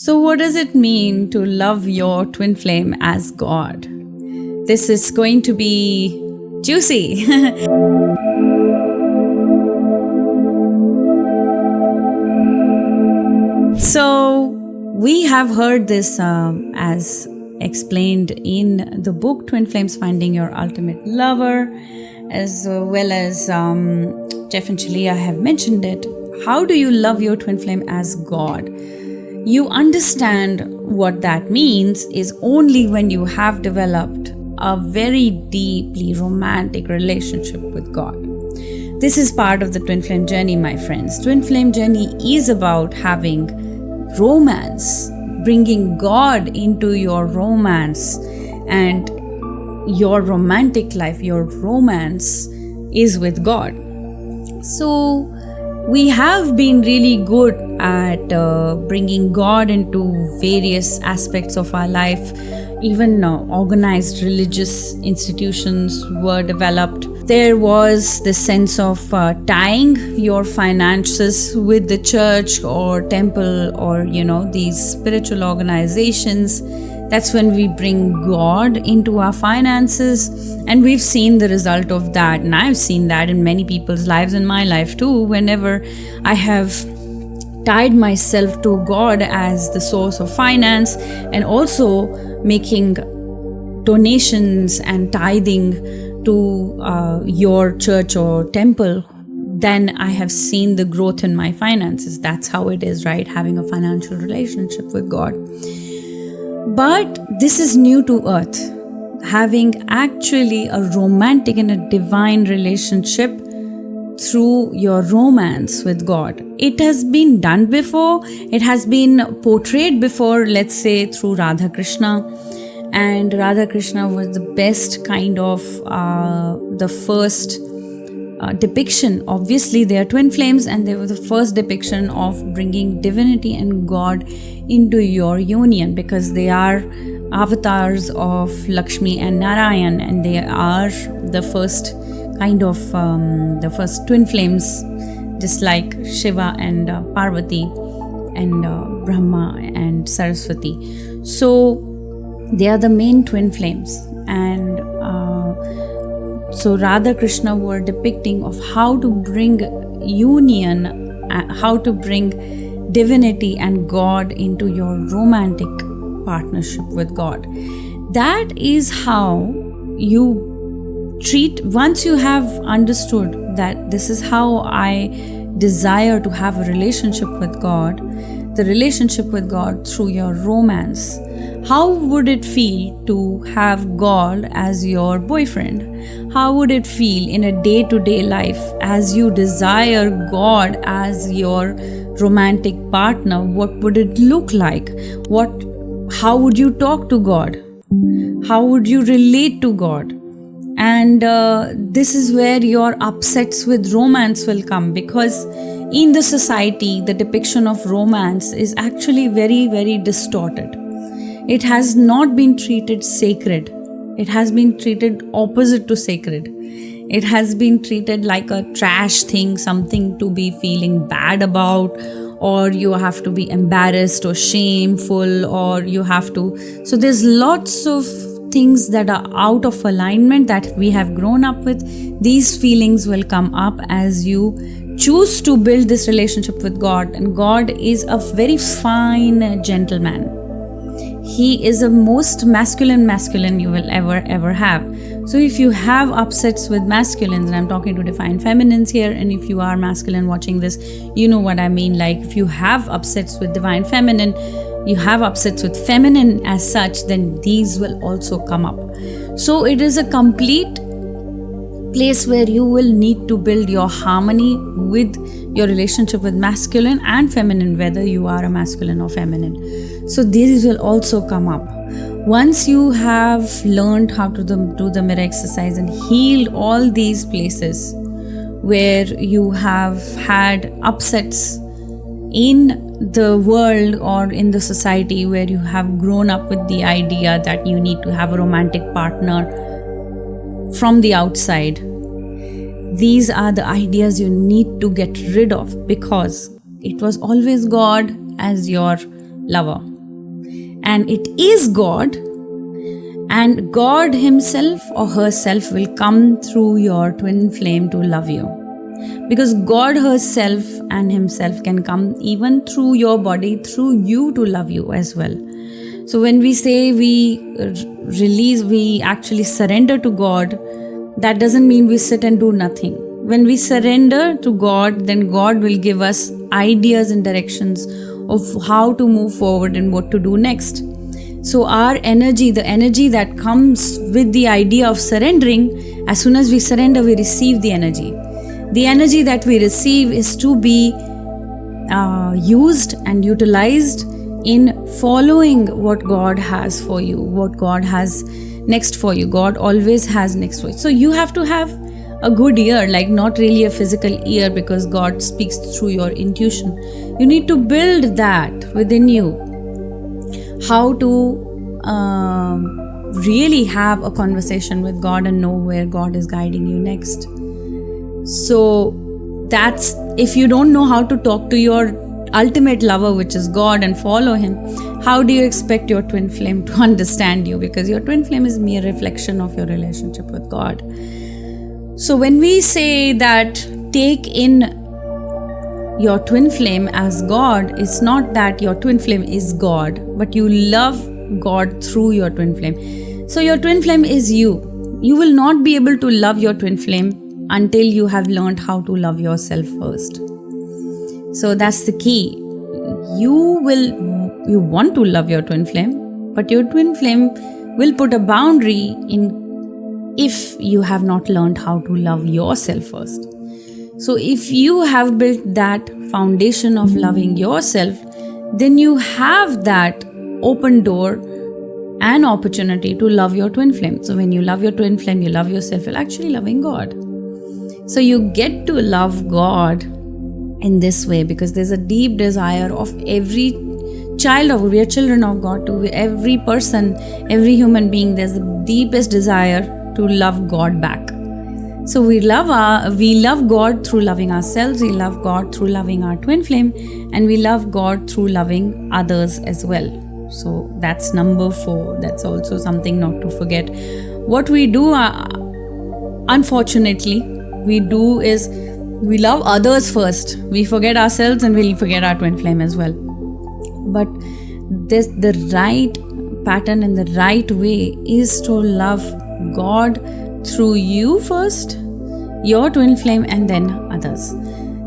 So, what does it mean to love your twin flame as God? This is going to be juicy. So, we have heard this as explained in the book Twin Flames Finding Your Ultimate Lover, as well as Jeff and Shalia have mentioned it. How do you love your twin flame as God? You understand what that means is only when you have developed a very deeply romantic relationship with God. This is part of the twin flame journey, my friends. Twin flame journey is about having romance, bringing God into your romance, and your romantic life, your romance is with God. So we have been really good at bringing God into various aspects of our life. Even organized religious institutions were developed. There was the sense of tying your finances with the church or temple or, these spiritual organizations. That's when we bring God into our finances, and we've seen the result of that. And I've seen that in many people's lives, in my life too. Whenever I have tied myself to God as the source of finance, and also making donations and tithing to your church or temple, then I have seen the growth in my finances. That's how it is, right? Having a financial relationship with God. But this is new to earth, having actually a romantic and a divine relationship through your romance with God. It has been done before, it has been portrayed before, let's say through Radha Krishna. And Radha Krishna was the best kind of the first depiction. Obviously they are twin flames, and they were the first depiction of bringing divinity and God into your union, because they are avatars of Lakshmi and Narayan, and they are the first kind of the first twin flames, just like Shiva and Parvati and Brahma and Saraswati. So they are the main twin flames, and so Radha Krishna were depicting of how to bring union, how to bring divinity and God into your romantic partnership with God. That is how you treat, once you have understood that this is how I desire to have a relationship with God, the relationship with God through your romance. How would it feel to have God as your boyfriend? How would it feel in a day-to-day life as you desire God as your romantic partner? What would it look like? How would you talk to God? How would you relate to God? And this is where your upsets with romance will come, because in the society, the depiction of romance is actually very, very distorted. It has not been treated sacred. It has been treated opposite to sacred. It has been treated like a trash thing, something to be feeling bad about, or you have to be embarrassed or shameful, or you have to. So there's lots of things that are out of alignment that we have grown up with. These feelings will come up as you choose to build this relationship with God. And God is a very fine gentleman. He is the most masculine you will ever have. So if you have upsets with masculines, and I'm talking to divine feminines here, and if you are masculine watching this, you know what I mean. Like, if you have upsets with divine feminine, you have upsets with feminine as such, then these will also come up. So it is a complete place where you will need to build your harmony with your relationship with masculine and feminine, whether you are a masculine or feminine. So these will also come up. Once you have learned how to do the mirror exercise and heal all these places where you have had upsets in the world or in the society, where you have grown up with the idea that you need to have a romantic partner from the outside, these are the ideas you need to get rid of, because it was always God as your lover. and it is God, and God himself or herself will come through your twin flame to love you. Because God herself and himself can come even through your body, through you, to love you as well. So when we say we release, we actually surrender to God, that doesn't mean we sit and do nothing. When we surrender to God, then God will give us ideas and directions of how to move forward and what to do next. So our energy, the energy that comes with the idea of surrendering, as soon as we surrender, we receive the energy. The energy that we receive is to be used and utilized in following what God has for you, what God has next for you. God always has next for you. So you have to have a good ear, like not really a physical ear, because God speaks through your intuition. You need to build that within you. How to really have a conversation with God and know where God is guiding you next. So that's, if you don't know how to talk to your ultimate lover, which is God, and follow him, how do you expect your twin flame to understand you? Because your twin flame is mere reflection of your relationship with God. So when we say that take in your twin flame as God, it's not that your twin flame is God, but you love God through your twin flame. So your twin flame is you. You will not be able to love your twin flame until you have learned how to love yourself first. So that's the key. You want to love your twin flame, but your twin flame will put a boundary in if you have not learned how to love yourself first. So if you have built that foundation of loving yourself, then you have that open door and opportunity to love your twin flame. So when you love your twin flame, you love yourself, you're actually loving God. So you get to love God in this way, because there's a deep desire of every child of, we are children of God, to every person, every human being, there's the deepest desire to love God back. So we love God through loving ourselves, we love God through loving our twin flame, and we love God through loving others as well. So that's number 4. That's also something not to forget. What we do, unfortunately, we do is we love others first. We forget ourselves and we'll forget our twin flame as well. But the right pattern and the right way is to love God through you first, your twin flame, and then others.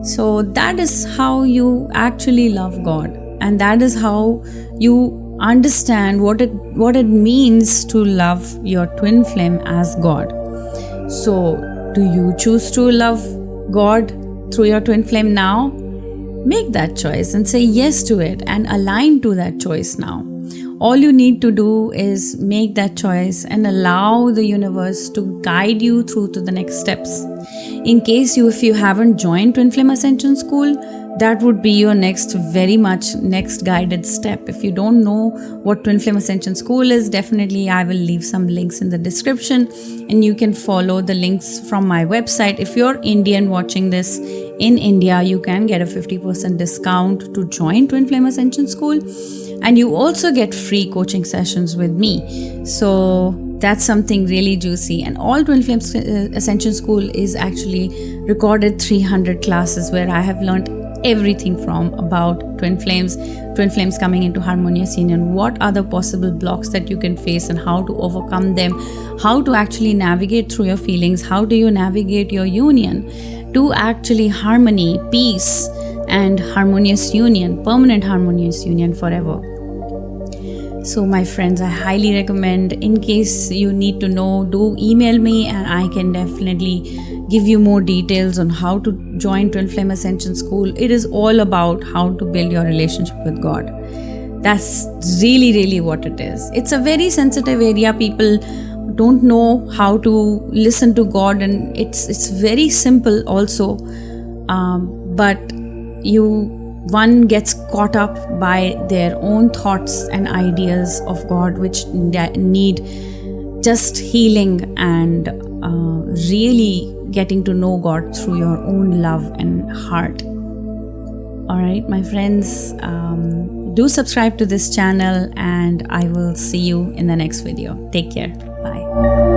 So that is how you actually love God, and that is how you understand what it means to love your twin flame as God. So do you choose to love God through your twin flame now? Make that choice and say yes to it and align to that choice now. All you need to do is make that choice and allow the universe to guide you through to the next steps. In case if you haven't joined Twin Flame Ascension School, that would be your next guided step. If you don't know what Twin Flame Ascension School is, definitely I will leave some links in the description and you can follow the links from my website. If you're Indian watching this in India, you can get a 50% discount to join Twin Flame Ascension School, and you also get free coaching sessions with me. So that's something really juicy. And all Twin Flame Ascension School is actually recorded 300 classes where I have learned everything from about twin flames coming into harmonious union, what are the possible blocks that you can face and how to overcome them, how to actually navigate through your feelings, how do you navigate your union to actually harmony, peace, and harmonious union, permanent harmonious union forever. So my friends, I highly recommend, in case you need to know, do email me and I can definitely give you more details on how to join Twin Flame Ascension School. It is all about how to build your relationship with God. That's really, really what it is. It's a very sensitive area. People don't know how to listen to God, and it's very simple also. But one gets caught up by their own thoughts and ideas of God, which need just healing and really getting to know God through your own love and heart. All right, my friends, do subscribe to this channel, and I will see you in the next video. Take care. Bye.